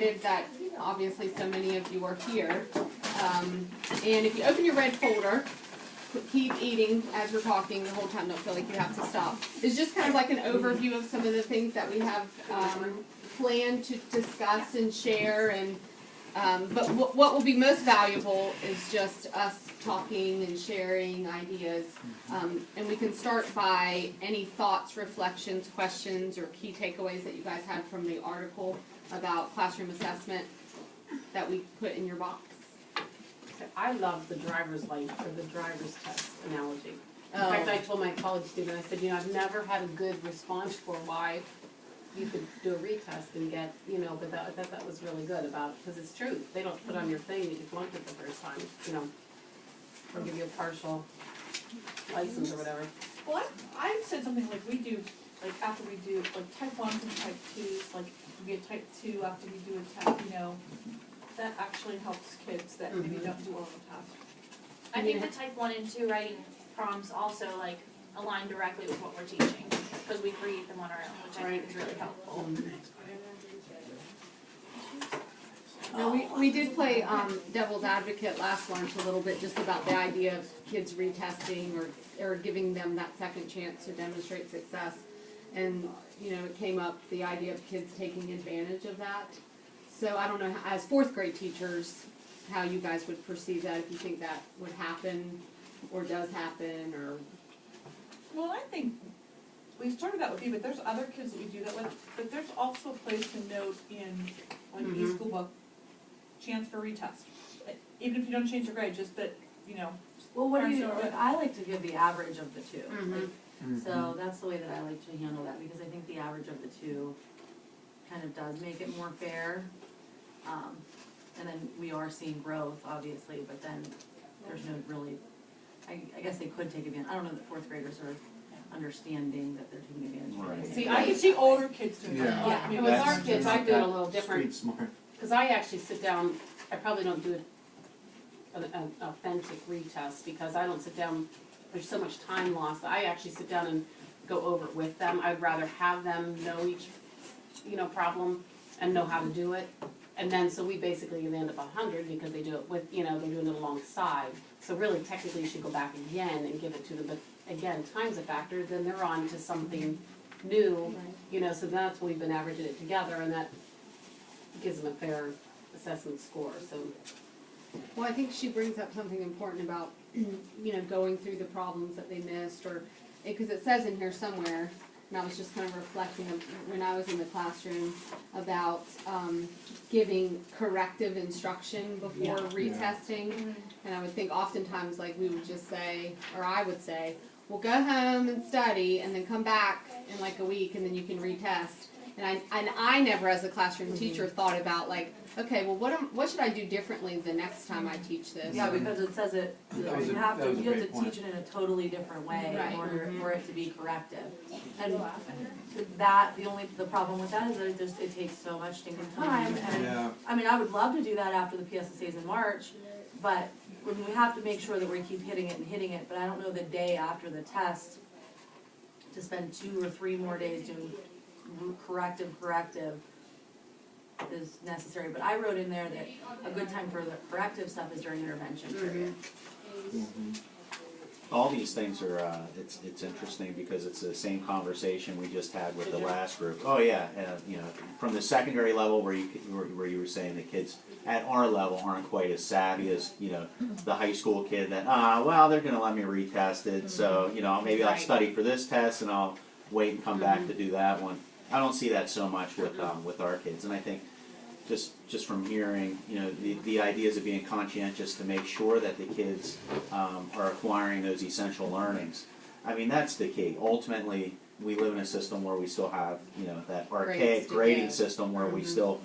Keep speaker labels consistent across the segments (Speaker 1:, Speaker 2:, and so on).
Speaker 1: excited that obviously so many of you are here. And if you open your red folder, keep eating as we're talking the whole time, don't feel like you have to stop. It's just kind of like an overview of some of the things that we have planned to discuss and share. And but what will be most valuable is just us talking and sharing ideas. And we can start by any thoughts, reflections, questions, or key takeaways that you guys had from the article about classroom assessment that we put in your box.
Speaker 2: I love the driver's light or the driver's test analogy. In
Speaker 1: Oh.
Speaker 2: fact, I told my college student, I said, I've never had a good response for why you could do a retest and get, but I thought that was really good about it, because it's true. They don't put on your thing that you flunked it the first time, or give you a partial license or whatever.
Speaker 3: Well, I said something like we do, like after we do, like type 1s and type 2s, like we get type 2 after we do a test, that actually helps kids that maybe don't do well on the test.
Speaker 4: I think the type 1 and 2 writing prompts also align directly with what we're teaching, because we create them on our own, which I think is really helpful.
Speaker 1: Now, we did play devil's advocate last lunch a little bit, just about the idea of kids retesting or giving them that second chance to demonstrate success. And, it came up, the idea of kids taking advantage of that. So I don't know, as fourth grade teachers, how you guys would perceive that, if you think that would happen or does happen, or...
Speaker 3: Well, I think we started out with you, but there's other kids that we do that with, but there's also a place to note in, the e-school book, chance for retest. Even if you don't change your grade, just that,
Speaker 5: Well, what do you, I like to give the average of the two.
Speaker 1: Mm-hmm.
Speaker 5: So that's the way that I like to handle that, because I think the average of the two kind of does make it more fair. And then we are seeing growth, obviously, but then there's no really, I guess they could take advantage. I don't know that fourth graders are understanding that they're taking advantage of it.
Speaker 2: See,
Speaker 3: I can see older kids doing that.
Speaker 5: Yeah.
Speaker 2: And with our kids, I do it a little different,
Speaker 6: Street smart.
Speaker 2: because I actually sit down, I probably don't do an authentic retest, because I don't sit down, there's so much time lost. I actually sit down and go over it with them. I'd rather have them know each, problem and know how to do it. And then, so we basically end up 100, because they do it with, they're doing it alongside. So really, technically, you should go back again and give it to them. But again, time's a factor, then they're on to something new, so that's when we've been averaging it together, and that gives them a fair assessment score, so.
Speaker 1: Well, I think she brings up something important about, going through the problems that they missed, or, because it says in here somewhere, and I was just kind of reflecting when I was in the classroom about giving corrective instruction before retesting. And I would think oftentimes, we would just say, or I would say, well, go home and study, and then come back in a week, and then you can retest. And I never, as a classroom teacher, thought about okay, well, what should I do differently the next time I teach this?
Speaker 5: Yeah, because it says it, you have to teach it in a totally different way
Speaker 1: Right.
Speaker 5: in order for it to be corrective. And the problem with that is that it takes so much stinking time. And I would love to do that after the PSSA's in March, but when we have to make sure that we keep hitting it, but I don't know the day after the test to spend 2 or 3 more days doing corrective is necessary, but I wrote in there that a good time for the corrective stuff is during intervention period.
Speaker 6: All these things are, it's interesting because it's the same conversation we just had with the last group. Oh yeah, from the secondary level where you were saying the kids at our level aren't quite as savvy as, the high school kid that, well, they're gonna let me retest it, so, maybe I'll study for this test and I'll wait and come back to do that one. I don't see that so much with our kids, and I think just from hearing, the ideas of being conscientious to make sure that the kids are acquiring those essential learnings. I mean, that's the key. Ultimately, we live in a system where we still have, that archaic grading system where we still,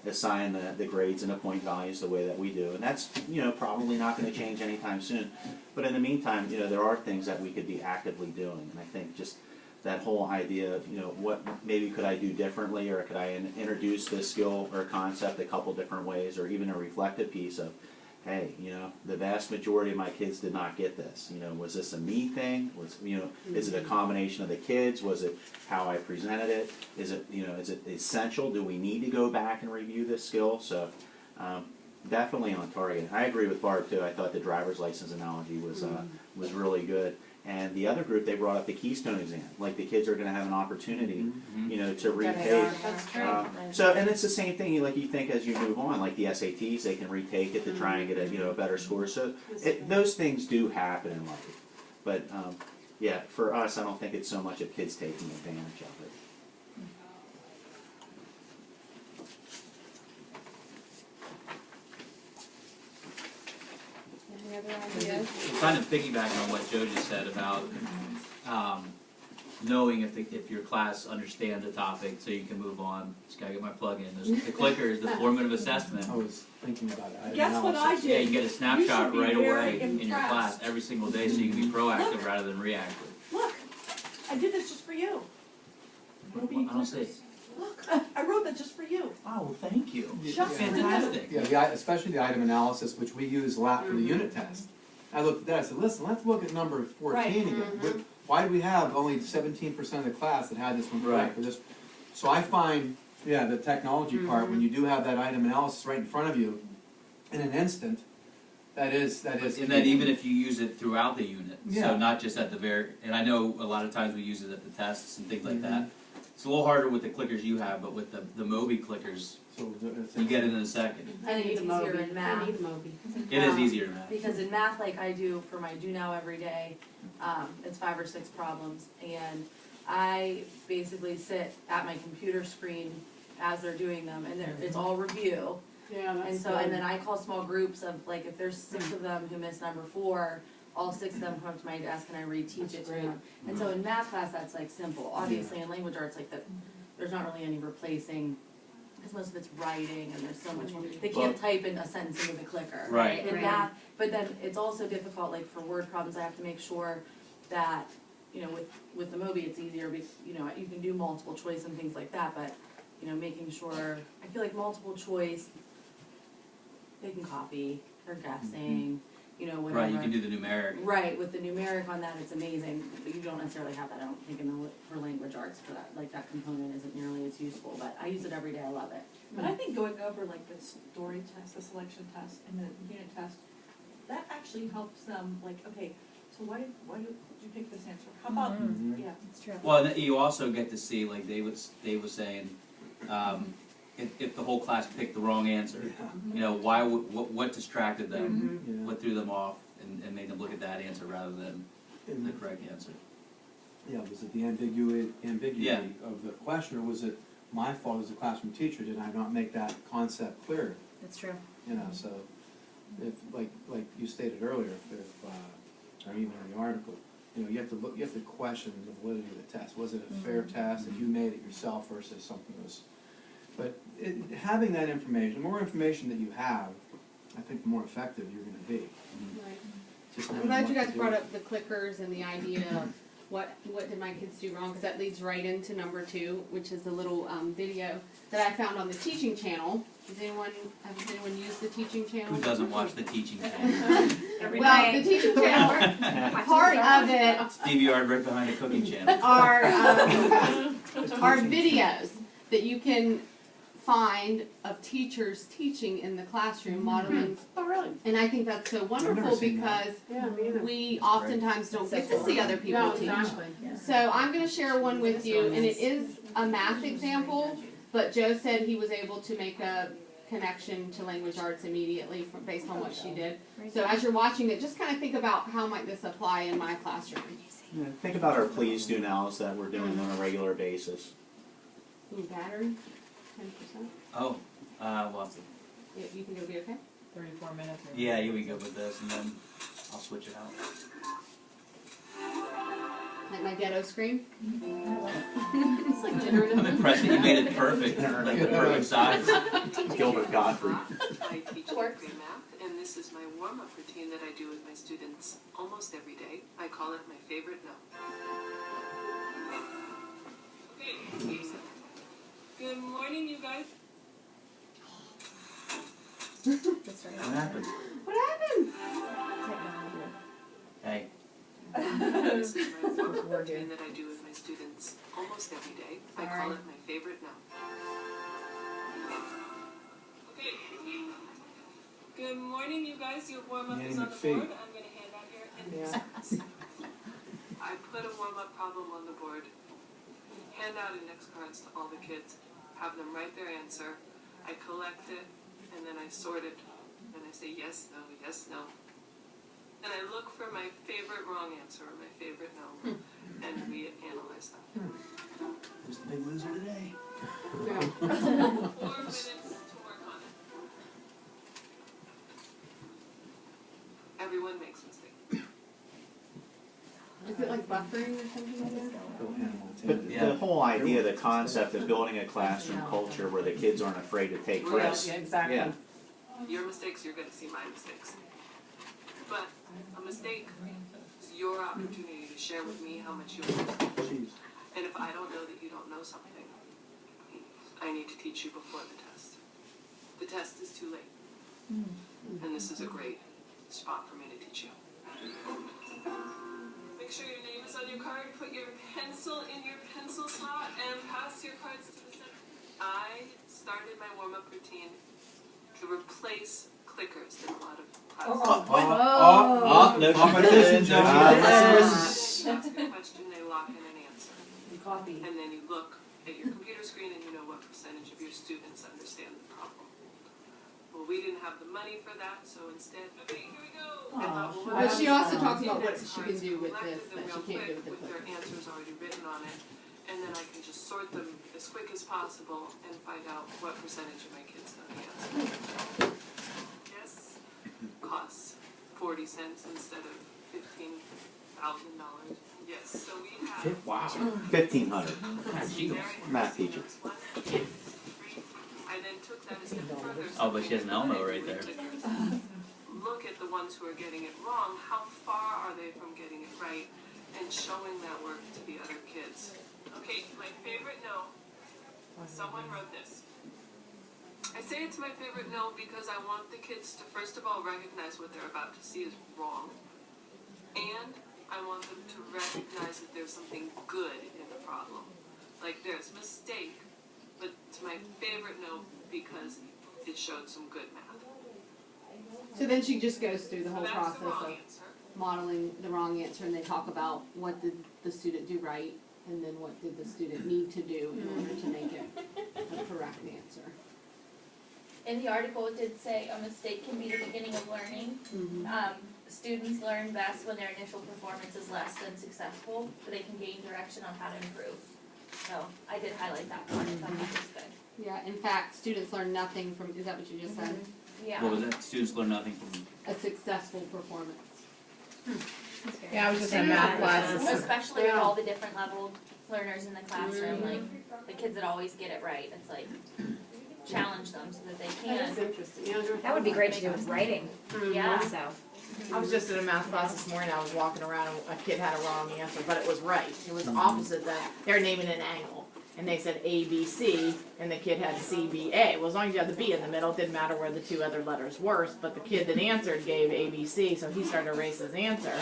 Speaker 6: assign the grades and the point values the way that we do, and that's, probably not going to change anytime soon. But in the meantime, there are things that we could be actively doing, and I think just that whole idea of, what maybe could I do differently, or could I introduce this skill or concept a couple different ways, or even a reflective piece of, hey, you know, the vast majority of my kids did not get this. You know, was this a me thing? Was, you know, is it a combination of the kids? Was it how I presented it? Is it, you know, is it essential? Do we need to go back and review this skill? So, definitely on target. I agree with Barb too. I thought the driver's license analogy was really good. And the other group, they brought up the Keystone exam. Like the kids are going to have an opportunity, you know, to retake.
Speaker 2: That's true.
Speaker 6: So, and it's the same thing. Like you think as you move on, like the SATs, they can retake it to try and get a, you know, a better score. So those things do happen in life. But yeah, for us, I don't think it's so much of kids taking advantage of it.
Speaker 1: Any other ideas?
Speaker 7: Kind of piggybacking on what Joe just said about knowing if your class understands the topic so you can move on. Just gotta get my plug in. There's the clicker is the formative assessment.
Speaker 8: I was thinking about it.
Speaker 3: Guess what I
Speaker 8: Analysis.
Speaker 7: Yeah,
Speaker 3: did?
Speaker 7: you get a snapshot
Speaker 3: be
Speaker 7: right
Speaker 3: very
Speaker 7: away in your
Speaker 3: impressed.
Speaker 7: class every single day so you can be proactive
Speaker 3: Look.
Speaker 7: rather than reactive.
Speaker 3: Look, I did this just for you.
Speaker 7: I don't see.
Speaker 3: Look, I wrote that just for you.
Speaker 7: Oh, well, thank you.
Speaker 3: Just for you.
Speaker 7: Fantastic.
Speaker 8: Yeah, especially the item analysis, which we use a lot for the unit test. I looked at that, I said, listen, let's look at number 14 again. Why do we have only 17% of the class that had this one correct?
Speaker 7: Right.
Speaker 8: So I find, yeah, the technology part, when you do have that item analysis right in front of you, in an instant, that is.
Speaker 7: And then even if you use it throughout the unit,
Speaker 8: Yeah.
Speaker 7: so not just at the very, and I know a lot of times we use it at the tests and things like that. It's a little harder with the clickers you have, but with the Moby clickers,
Speaker 8: So it's-
Speaker 7: you get it in a second.
Speaker 5: I think it's easier in math.
Speaker 7: It is easier than that.
Speaker 5: Because in math, like I do for my do now every day, it's 5 or 6 problems, and I basically sit at my computer screen as they're doing them, and it's all review.
Speaker 2: Yeah, that's
Speaker 5: And so, and then I call small groups of, like, if there's 6 of them who miss number 4, all 6 of them come up to my desk and I reteach it to them. And so in math class, that's like simple. Obviously in language arts, like there's not really any replacing, because most of it's writing and there's so much, they can't type in a sentence into the clicker.
Speaker 7: Right.
Speaker 5: In math, but then it's also difficult, like for word problems, I have to make sure that, you know, with the Moby, it's easier, because, you know, you can do multiple choice and things like that, but, you know, making sure, I feel like multiple choice, they can copy, they're guessing, you know, whatever.
Speaker 7: Right, you can do the numeric.
Speaker 5: Right, with the numeric on that, it's amazing, but you don't necessarily have that, I don't think, for language arts for that, like that component isn't nearly as useful, but I use it every day, I love it.
Speaker 3: But I think going over like the story test, the selection test, and the unit test, that actually helps them, like, okay, so why did you pick this answer? How about, yeah.
Speaker 1: It's true.
Speaker 7: Well, and then you also get to see, like Dave was saying, if the whole class picked the wrong answer, you know, what distracted them,
Speaker 8: Yeah.
Speaker 7: what threw them off, and made them look at that answer rather than
Speaker 8: And-
Speaker 7: the correct answer.
Speaker 8: Yeah, was it the ambiguity
Speaker 7: Yeah.
Speaker 8: of the question, or was it my fault as a classroom teacher? Did I not make that concept clear?
Speaker 1: That's true.
Speaker 8: You know, so if, like you stated earlier, or even in the article, you know, you have to question the validity of the test. Was it a fair test if you made it yourself versus something that was? But having that information, the more information that you have, I think the more effective you're going to be.
Speaker 1: Right.
Speaker 8: Just
Speaker 1: I'm
Speaker 8: knowing
Speaker 1: glad
Speaker 8: what
Speaker 1: you
Speaker 8: to
Speaker 1: guys
Speaker 8: do.
Speaker 1: brought up the clickers and the idea of what did my kids do wrong, because that leads right into number 2, which is a little video that I found on the teaching channel. Has anyone used the teaching channel?
Speaker 7: Who doesn't watch the teaching channel?
Speaker 1: Well, the teaching channel, part of it
Speaker 7: Stevie Yard right behind the cooking channel.
Speaker 1: are videos that you can find of teachers teaching in the classroom, modeling.
Speaker 2: Oh, really?
Speaker 1: And I think that's so wonderful
Speaker 8: seen that.
Speaker 1: because
Speaker 2: Yeah, me either.
Speaker 1: we oftentimes don't get to see other people
Speaker 2: No,
Speaker 1: teach.
Speaker 2: exactly.
Speaker 1: So I'm going to share one with you, and it is a math example, but Joe said he was able to make a connection to language arts immediately based on what she did. So as you're watching it, just kind of think about how might this apply in my classroom.
Speaker 6: Yeah, think about our please do nows that we're doing on a regular basis.
Speaker 1: Ooh, battery, 10%.
Speaker 7: Oh, well,
Speaker 1: You think it'll be okay?
Speaker 3: 34 minutes.
Speaker 7: yeah, you'll be good with this, and then I'll switch it out.
Speaker 1: Like my ghetto scream?
Speaker 2: It's like generative.
Speaker 7: I'm impressed that you made it perfect, like the perfect size.
Speaker 6: Gilbert Godfrey.
Speaker 9: I teach degree math, and this is my warm-up routine that I do with my students almost every day. I call it my favorite no. Okay. Good morning, you guys.
Speaker 7: What happened?
Speaker 1: What happened?
Speaker 7: Hey,
Speaker 9: This is my warm-up routine that I do with my students almost every day. I call it my favorite now. Okay. Good morning, you guys. Your warm-up is on the board. I'm gonna hand out your index. I put a warm-up problem on the board. Hand out index cards to all the kids. Have them write their answer. I collect it, and then I sort it. And I say yes, no, yes, no. And I look for my favorite wrong answer or my favorite no, and we analyze that.
Speaker 7: who's the big loser today?
Speaker 9: 4 minutes to work on it. Everyone makes mistakes.
Speaker 1: Is it like buffering or something like that?
Speaker 8: Go Hannah
Speaker 6: But
Speaker 8: Montana.
Speaker 7: Yeah.
Speaker 6: the whole idea, the concept of building a classroom culture where the kids aren't afraid to take
Speaker 2: Yeah,
Speaker 6: risks.
Speaker 2: yeah, exactly.
Speaker 6: Yeah.
Speaker 9: Your mistakes, you're gonna see my mistakes. But a mistake is your opportunity to share with me how much you understand.
Speaker 8: Jeez.
Speaker 9: And if I don't know that you don't know something, I need to teach you before the test. The test is too late. And this is a great spot for me to teach you. Make sure your name is on your card, put your pencil in your pencil slot, and pass your cards to the center. I started my warm-up routine to replace clickers in a lot of classes.
Speaker 7: No competition,
Speaker 9: Ask a question, they lock in an answer.
Speaker 5: Copy.
Speaker 9: And then you look at your computer screen and you know what percentage of your students understand the problem. Well, we didn't have the money for that, so instead, okay, here we go.
Speaker 1: But she also talks about what she can do with this that she can't do with the
Speaker 9: With their
Speaker 1: clicker.
Speaker 9: answers already written on it, and then I can just sort them as quick as possible and find out what percentage of my kids know the answer. Yes, costs 40 cents instead of $15,000. Yes, so we have.
Speaker 8: Wow.
Speaker 6: 1,500, math teacher.
Speaker 9: I then took that a step further.
Speaker 7: Oh, but she has an Elmo right there.
Speaker 9: Look at the ones who are getting it wrong. How far are they from getting it right? And showing that work to the other kids. Okay, my favorite no. Someone wrote this. I say it's my favorite no because I want the kids to first of all recognize what they're about to see is wrong. And I want them to recognize that there's something good in the problem. Like there's mistake, but it's my favorite no because it showed some good math.
Speaker 1: So then she just goes through the
Speaker 9: So
Speaker 1: whole
Speaker 9: that's
Speaker 1: process
Speaker 9: the wrong
Speaker 1: of
Speaker 9: answer.
Speaker 1: modeling the wrong answer, and they talk about what did the student do right, and then what did the student need to do in order to make it the correct answer.
Speaker 4: In the article, it did say a mistake can be the beginning of learning. Students learn best when their initial performance is less than successful, but they can gain direction on how to improve. So I did highlight that part, I thought that was good.
Speaker 1: Yeah, in fact, students learn nothing from, is that what you just said?
Speaker 4: Yeah.
Speaker 7: What was that? Students learn nothing from.
Speaker 1: A successful performance.
Speaker 10: Yeah, I was just in math classes.
Speaker 4: Especially with all the different leveled learners in the classroom, like the kids that always get it right, it's like challenge them so that they
Speaker 2: That is
Speaker 4: can.
Speaker 2: interesting, yeah.
Speaker 10: That would be great to do with writing
Speaker 4: Yeah.
Speaker 10: also. I was just in a math class this morning, I was walking around and a kid had a wrong answer, but it was right. It was opposite that, they were naming an angle. And they said A, B, C, and the kid had C, B, A. Well, as long as you had the B in the middle, it didn't matter where the two other letters were, but the kid that answered gave A, B, C, so he started to erase his answer.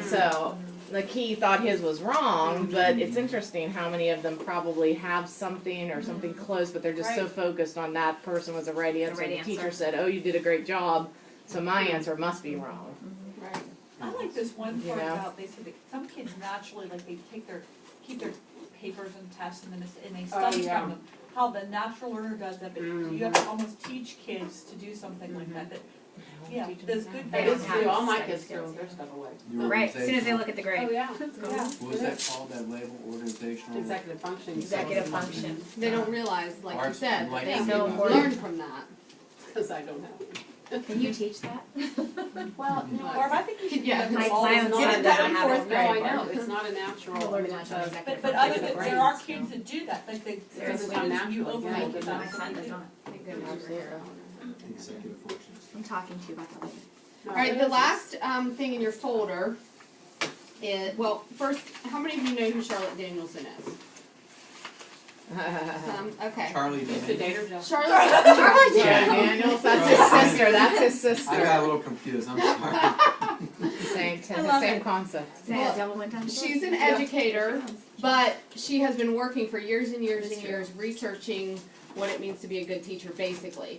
Speaker 10: So, like, he thought his was wrong, but it's interesting how many of them probably have something or something close, but they're just so focused on that person was the right answer. right And the teacher answer. said, oh, you did a great job, so my answer must be wrong.
Speaker 1: Right.
Speaker 3: I like this one
Speaker 10: You
Speaker 3: part
Speaker 10: know?
Speaker 3: about, they said that some kids naturally, like, they keep their papers and tests and then and they
Speaker 1: Oh,
Speaker 3: study
Speaker 1: yeah.
Speaker 3: from them. How the natural learner does that, but you have to almost teach kids to do something like that, yeah, there's good.
Speaker 2: That
Speaker 10: They
Speaker 2: is
Speaker 10: don't
Speaker 2: true,
Speaker 10: have
Speaker 2: all my
Speaker 10: study
Speaker 2: kids throw
Speaker 10: skills.
Speaker 2: their stuff away.
Speaker 10: Right, as soon as they look at the grade.
Speaker 2: Oh, yeah.
Speaker 3: Yeah.
Speaker 8: What was that called, that label, organizational?
Speaker 2: Executive function.
Speaker 10: Executive function.
Speaker 1: They don't realize, like you
Speaker 8: Arts
Speaker 1: said,
Speaker 8: and
Speaker 1: that they
Speaker 8: lighting.
Speaker 1: can
Speaker 10: So important.
Speaker 1: learn from that.
Speaker 2: Because I don't have.
Speaker 10: Can you teach that?
Speaker 2: Well, no,
Speaker 3: Barb, I think you should.
Speaker 1: Yeah,
Speaker 3: do that
Speaker 10: my
Speaker 3: for all the
Speaker 10: science
Speaker 3: kids.
Speaker 10: son doesn't have
Speaker 1: fourth
Speaker 10: it.
Speaker 2: No, I
Speaker 1: grade.
Speaker 2: know, it's not a natural.
Speaker 10: Learn that
Speaker 2: uh,
Speaker 10: executive
Speaker 3: But other
Speaker 2: Executive
Speaker 3: than, there are
Speaker 2: brains,
Speaker 3: kids
Speaker 2: so.
Speaker 3: that do that, like they,
Speaker 2: It
Speaker 3: there's
Speaker 2: doesn't come
Speaker 3: kids you
Speaker 2: naturally, yeah,
Speaker 3: overlook
Speaker 2: it
Speaker 3: that.
Speaker 10: My son does not. Thank goodness.
Speaker 8: Executive functions.
Speaker 10: I'm talking to you about that later.
Speaker 2: No,
Speaker 1: Alright,
Speaker 2: it
Speaker 1: the
Speaker 2: is.
Speaker 1: last thing in your folder is, well, first, how many of you know who Charlotte Danielson is? Okay.
Speaker 8: Charlie
Speaker 2: Used to
Speaker 8: Daniels.
Speaker 2: date her, Jeff.
Speaker 1: Charlie.
Speaker 10: Yeah, Daniels, that's his sister, that's his sister.
Speaker 8: I got a little confused, I'm sorry.
Speaker 10: Same,
Speaker 1: I love
Speaker 10: same
Speaker 1: it.
Speaker 10: concept.
Speaker 1: She's an educator, but she has been working for years and years and years researching what it means to be a good teacher, basically.